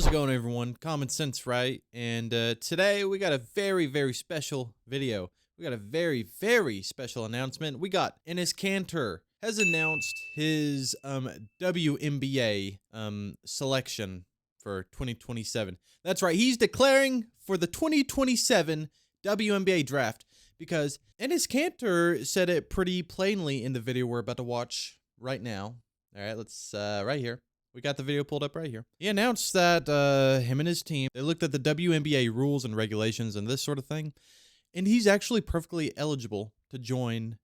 How's it going, everyone? Common Sense, right? And today we got a very, very special video. We got a very, very special announcement. We got Enes Kanter has announced his WNBA selection for 2027. That's right. He's declaring for the 2027 WNBA draft because Enes Kanter said it pretty plainly in the video we're about to watch right now. All right, let's right here. We got the video pulled up right here. He announced that him and his team, they looked at the WNBA rules and regulations and this sort of thing, and he's actually perfectly eligible to join,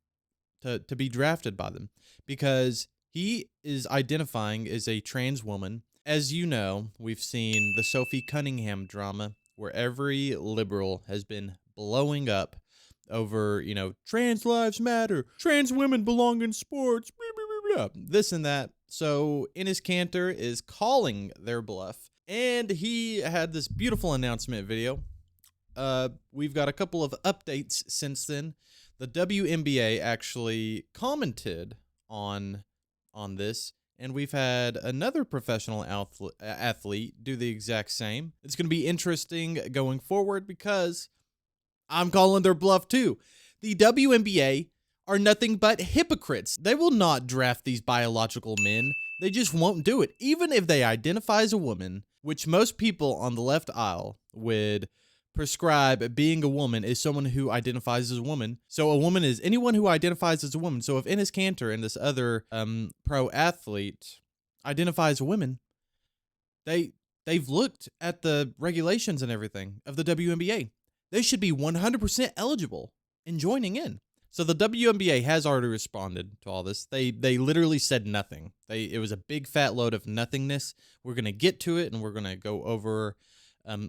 to be drafted by them, because he is identifying as a trans woman. As you know, we've seen the Sophie Cunningham drama where every liberal has been blowing up over, trans lives matter, trans women belong in sports, this and that. So Enes Kanter is calling their bluff, and he had this beautiful announcement video. We've got a couple of updates since then. The WNBA actually commented on this, and we've had another professional athlete do the exact same. It's going to be interesting going forward because I'm calling their bluff too. The WNBA are nothing but hypocrites. They will not draft these biological men. They just won't do it. Even if they identify as a woman, which most people on the left aisle would prescribe being a woman is someone who identifies as a woman. So a woman is anyone who identifies as a woman. So if Enes Kanter and this other pro athlete identify as a woman, they've looked at the regulations and everything of the WNBA. They should be 100% eligible in joining in. So the WNBA has already responded to all this. They literally said nothing. It was a big fat load of nothingness. We're going to get to it, and we're going to go over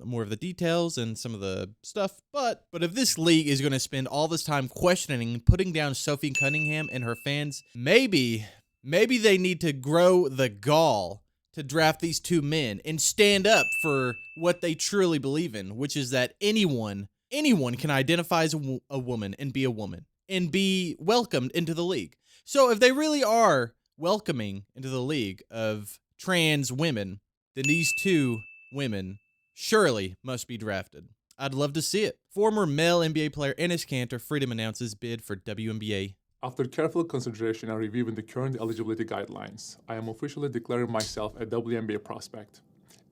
more of the details and some of the stuff. But if this league is going to spend all this time questioning and putting down Sophie Cunningham and her fans, maybe they need to grow the gall to draft these two men and stand up for what they truly believe in, which is that anyone can identify as a woman and be a woman and be welcomed into the league. So if they really are welcoming into the league of trans women, then these two women surely must be drafted. I'd love to see it. Former male NBA player Enes Kanter freedom announces bid for WNBA. After careful consideration and reviewing the current eligibility guidelines, I am officially declaring myself a WNBA prospect.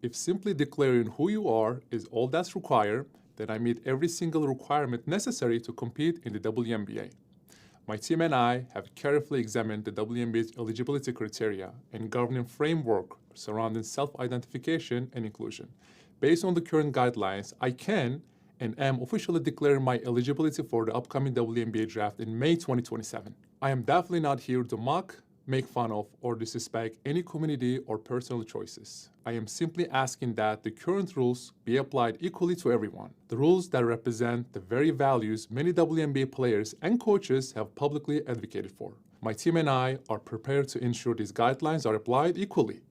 If simply declaring who you are is all that's required, then I meet every single requirement necessary to compete in the WNBA. My team and I have carefully examined the WNBA's eligibility criteria and governing framework surrounding self-identification and inclusion. Based on the current guidelines, I can and am officially declaring my eligibility for the upcoming WNBA draft in May 2027. I am definitely not here to mock, make fun of, or disrespect any community or personal choices. I am simply asking that the current rules be applied equally to everyone. The rules that represent the very values many WNBA players and coaches have publicly advocated for. My team and I are prepared to ensure these guidelines are applied equally,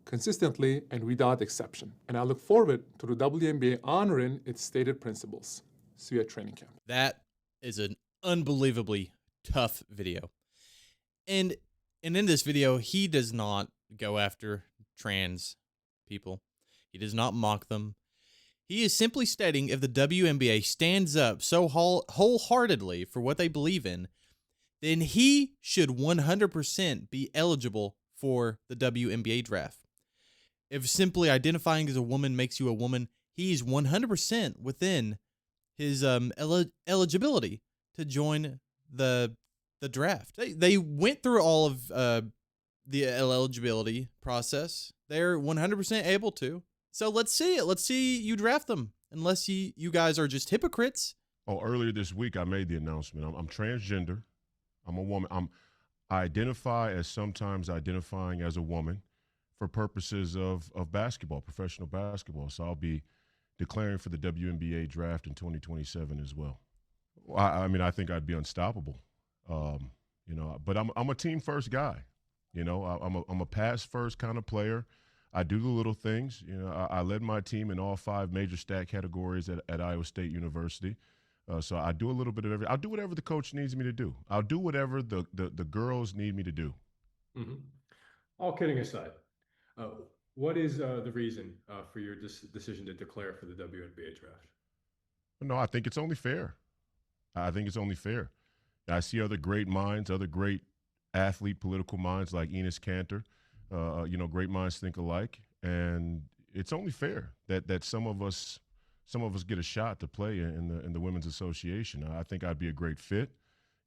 consistently, and without exception. And I look forward to the WNBA honoring its stated principles. See you at training camp. That is an unbelievably tough video. And in this video, he does not go after trans people. He does not mock them. He is simply stating if the WNBA stands up so wholeheartedly for what they believe in, then he should 100% be eligible for the WNBA draft. If simply identifying as a woman makes you a woman, he's 100% within his eligibility to join the draft. They went through all of the eligibility process. They're 100% able to. So let's see it. Let's see you draft them, unless you guys are just hypocrites. Oh, earlier this week I made the announcement. I'm transgender. I'm a woman. I identify as sometimes identifying as a woman for purposes of basketball, professional basketball. So I'll be declaring for the WNBA draft in 2027 as well. I think I'd be unstoppable. But I'm a team first guy. I'm a pass first kind of player. I do the little things. I led my team in all 5 major stat categories at Iowa State University. So I do a little bit of everything. I'll do whatever the coach needs me to do. I'll do whatever the girls need me to do. Mm-hmm. All kidding aside, What is the reason for your decision to declare for the WNBA draft? No, I think it's only fair. I think it's only fair. I see other great minds, other great athlete, political minds like Enes Kanter. Great minds think alike, and it's only fair that some of us get a shot to play in the women's association. I think I'd be a great fit.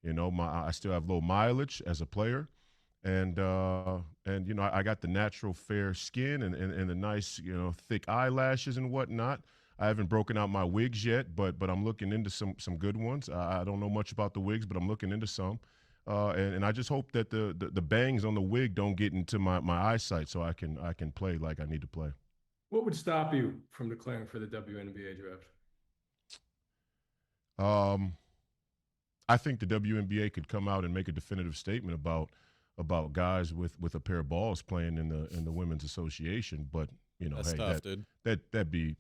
I still have low mileage as a player, and I got the natural fair skin and the nice thick eyelashes and whatnot. I haven't broken out my wigs yet, but I'm looking into some good ones. I don't know much about the wigs, but I'm looking into some. And I just hope that the bangs on the wig don't get into my eyesight, so I can play like I need to play. What would stop you from declaring for the WNBA draft? Um, I think the WNBA could come out and make a definitive statement about guys with a pair of balls playing in the women's association. But That's hey, tough, dude. that'd be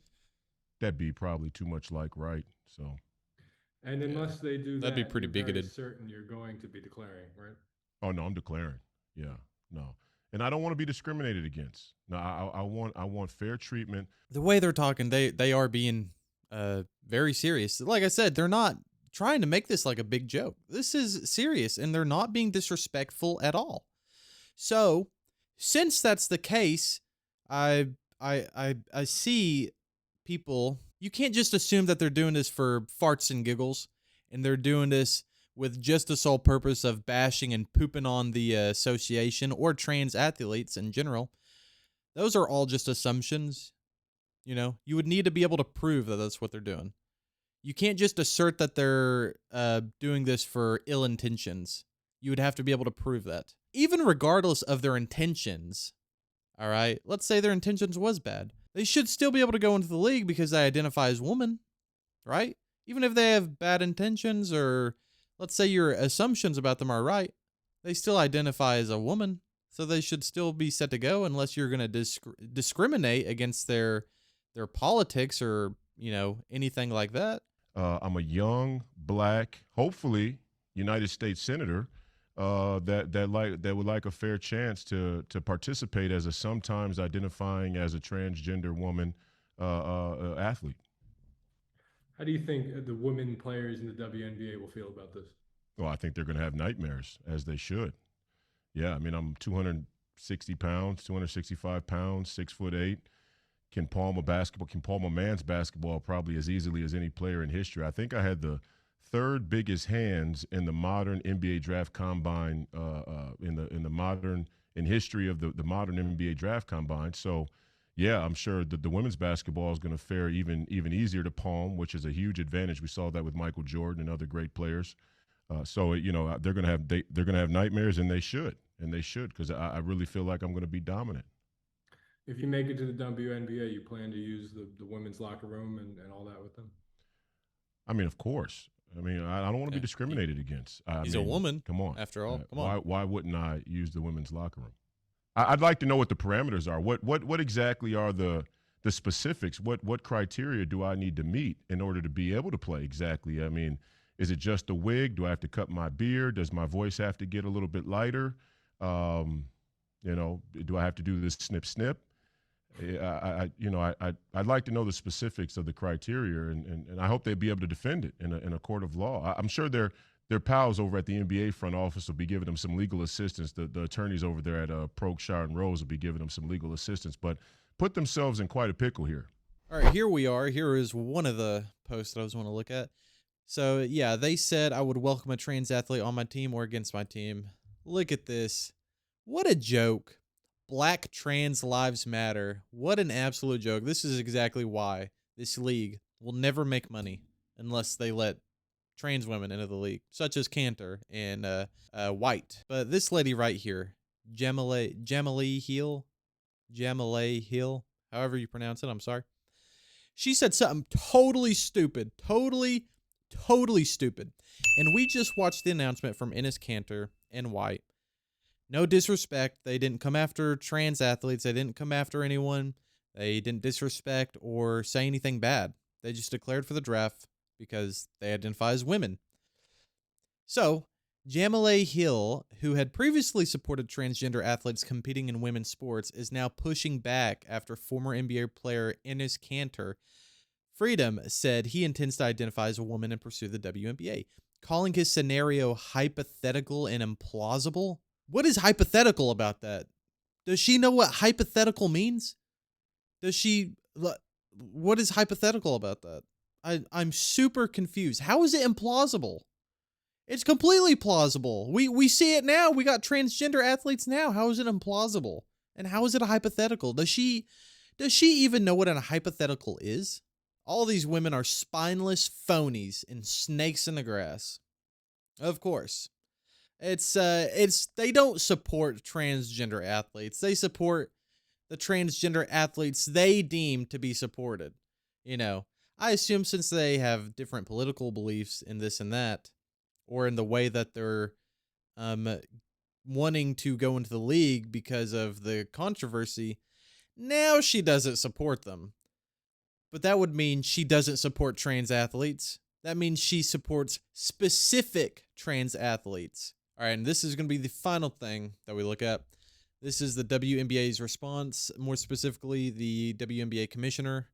probably too much like right. So And unless they do That'd be pretty you're very bigoted. certain you're going to be declaring, right? oh no, I'm declaring. Yeah, no, and I don't want to be discriminated against. No, I want fair treatment. The way they're talking, they are being very serious. Like I said, they're not trying to make this like a big joke. This is serious, and they're not being disrespectful at all. So, since that's the case, I see people. You can't just assume that they're doing this for farts and giggles, and they're doing this with just the sole purpose of bashing and pooping on the association or trans athletes in general. Those are all just assumptions. You would need to be able to prove that that's what they're doing. You can't just assert that they're doing this for ill intentions. You would have to be able to prove that. Even regardless of their intentions, all right, let's say their intentions was bad. They should still be able to go into the league because they identify as women, right? Even if they have bad intentions, or let's say your assumptions about them are right, they still identify as a woman. So they should still be set to go unless you're going to discriminate against their politics or, anything like that. I'm a young, black, hopefully United States senator that would like a fair chance to participate as a sometimes identifying as a transgender woman athlete. How do you think the women players in the WNBA will feel about this? Well, I think they're going to have nightmares, as they should. Yeah, I mean, I'm 260 pounds, 265 pounds, 6'8", can palm a man's basketball probably as easily as any player in history. I think I had the third biggest hands in the modern NBA draft combine in history of the modern NBA draft combine. So, yeah, I'm sure that the women's basketball is going to fare even easier to palm, which is a huge advantage. We saw that with Michael Jordan and other great players. They're going to have nightmares, and they should, because I really feel like I'm going to be dominant. If you make it to the WNBA, you plan to use the women's locker room and all that with them? I mean, of course. I mean, I don't want to be discriminated against. He's a woman. Come on. After all, come on. Why wouldn't I use the women's locker room? I'd like to know what the parameters are. What exactly are the specifics? What criteria do I need to meet in order to be able to play exactly? I mean, is it just a wig? Do I have to cut my beard? Does my voice have to get a little bit lighter? Do I have to do this snip snip? I'd like to know the specifics of the criteria, and I hope they'd be able to defend it in a court of law. I'm sure their pals over at the NBA front office will be giving them some legal assistance. The attorneys over there at Prokshire and Rose will be giving them some legal assistance, but put themselves in quite a pickle here. All right, here we are. Here is one of the posts that I was want to look at. So, yeah, they said I would welcome a trans athlete on my team or against my team. Look at this. What a joke. Black trans lives matter. What an absolute joke. This is exactly why this league will never make money unless they let trans women into the league, such as Cantor and White. But this lady right here, Jamale Hill, however you pronounce it, I'm sorry. She said something totally stupid, totally stupid. And we just watched the announcement from Enes Kanter and White. No disrespect. They didn't come after trans athletes. They didn't come after anyone. They didn't disrespect or say anything bad. They just declared for the draft because they identify as women. So, Jamile Hill, who had previously supported transgender athletes competing in women's sports, is now pushing back after former NBA player Enes Kanter Freedom said he intends to identify as a woman and pursue the WNBA, calling his scenario hypothetical and implausible. What is hypothetical about that? Does she know what hypothetical means? Does she? What is hypothetical about that? I'm super confused. How is it implausible? It's completely plausible. We see it now. We got transgender athletes now. How is it implausible? And how is it a hypothetical? Does she even know what a hypothetical is? All these women are spineless phonies and snakes in the grass. Of course. It's they don't support transgender athletes. They support the transgender athletes they deem to be supported. You know, I assume since they have different political beliefs in this and that, or in the way that they're wanting to go into the league because of the controversy, now she doesn't support them. But that would mean she doesn't support trans athletes. That means she supports specific trans athletes. All right, and this is going to be the final thing that we look at. This is the WNBA's response, more specifically the WNBA commissioner,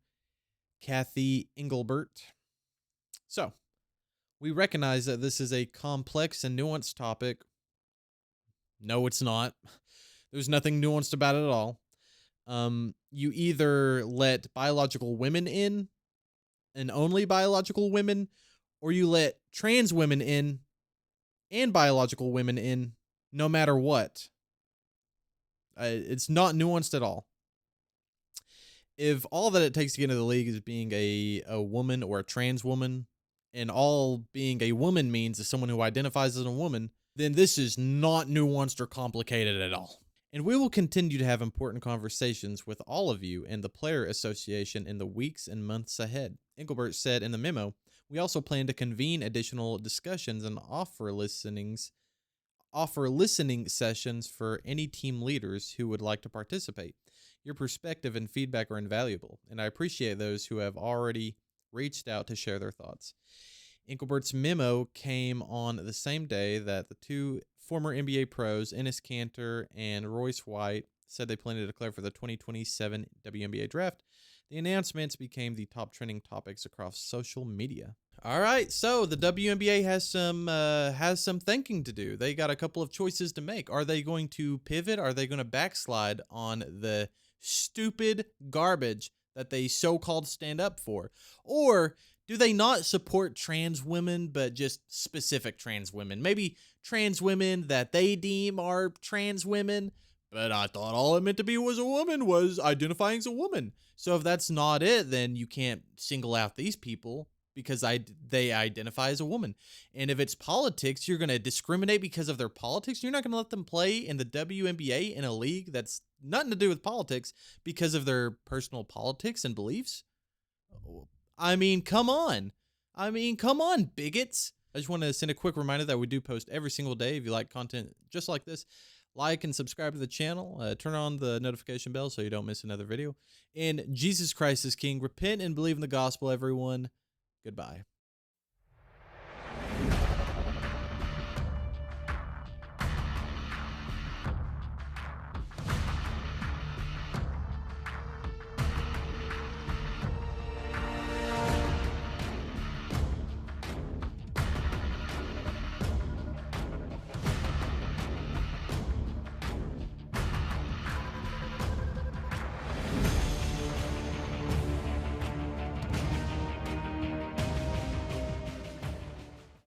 Kathy Engelbert. So, we recognize that this is a complex and nuanced topic. No, it's not. There's nothing nuanced about it at all. You either let biological women in, and only biological women, or you let trans women in and biological women in, no matter what. It's not nuanced at all. If all that it takes to get into the league is being a woman or a trans woman, and all being a woman means is someone who identifies as a woman, then this is not nuanced or complicated at all. And we will continue to have important conversations with all of you and the Player Association in the weeks and months ahead. Engelbert said in the memo, we also plan to convene additional discussions and offer listening sessions for any team leaders who would like to participate. Your perspective and feedback are invaluable, and I appreciate those who have already reached out to share their thoughts. Engelbert's memo came on the same day that the two former NBA pros, Enes Kanter and Royce White, said they plan to declare for the 2027 WNBA draft. The announcements became the top trending topics across social media. All right, so the WNBA has some thinking to do. They got a couple of choices to make. Are they going to pivot? Are they going to backslide on the stupid garbage that they so-called stand up for? Or do they not support trans women, but just specific trans women? Maybe trans women that they deem are trans women, but I thought all it meant to be was a woman, was identifying as a woman. So if that's not it, then you can't single out these people because they identify as a woman. And if it's politics, you're going to discriminate because of their politics. You're not going to let them play in the WNBA in a league that's nothing to do with politics because of their personal politics and beliefs. I mean, come on. Come on, bigots. I just want to send a quick reminder that we do post every single day. If you like content just like this, like and subscribe to the channel. Turn on the notification bell so you don't miss another video. And Jesus Christ is King. Repent and believe in the gospel, everyone. Goodbye.